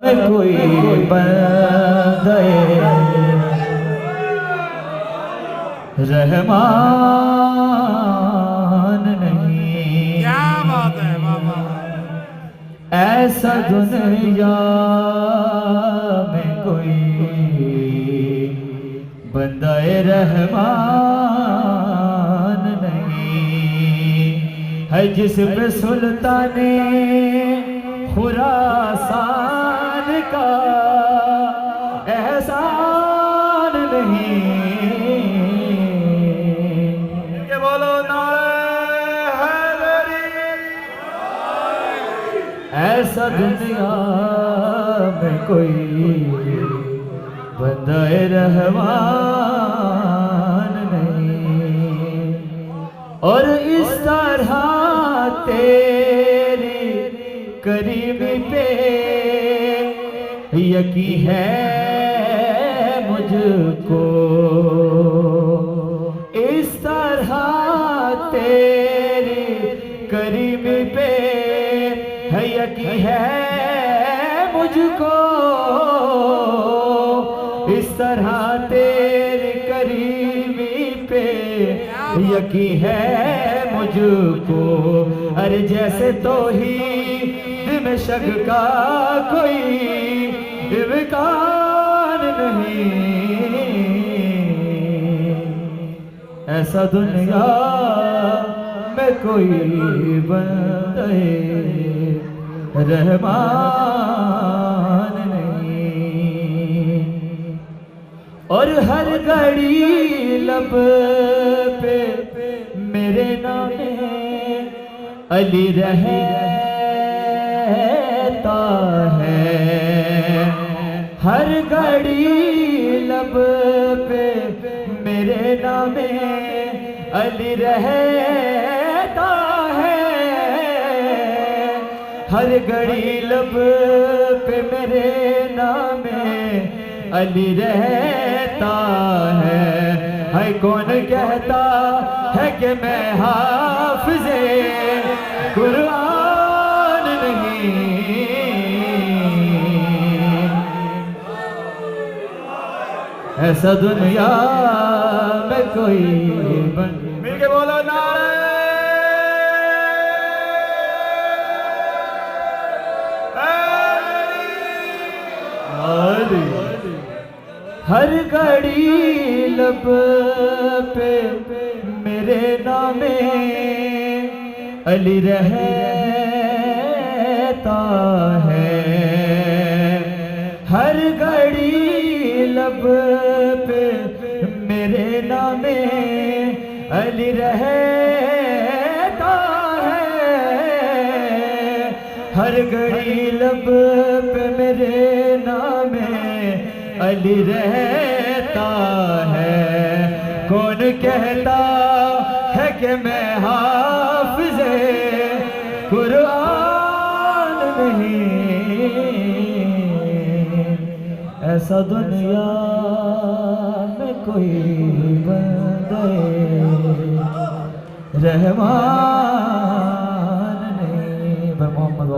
कोई बंदे रहमान नहीं। क्या बात है बाबा। ऐसा दुनिया में कोई बंदाए रहमान नहीं है, जिस पे सुल्ताने खुरासान का एहसान नहीं। के बोलो नारे हैदरी। ऐसा दुनिया में कोई बंदाए रहमान नहीं, और इस तरह तेरी करीबी पे यकीन है मुझको। इस तरह तेरी करीबी पे यकीन है मुझको। इस तरह तेरी करीबी पे यकीन है मुझको। अरे जैसे तो ही दिमशक का कोई इम्कान नहीं, ऐसा दुनिया में कोई बंदे रहमान नहीं। और हर घड़ी लब पे मेरे नामे अली रहता है। हर घड़ी लब पे मेरे नामे अली रहता है। हर घड़ी लब पे मेरे नामे अली रहता है। है कौन कहता है कि मैं हाफिज़े कुरान नहीं। ऐसा दुनिया में कोई मिल के बोलो नारे। हर घड़ी लब पे मेरे नामे अली रहता है। हर घड़ी लब पे मेरे नामे अली रहता है। हर घड़ी लब पे मेरे नामे अली रहता है। कौन कहता है कि मैं हाफिज़े कुरान नहीं। ऐसा दुनिया में कोई बंदे रहमान नहीं। मोहम्मद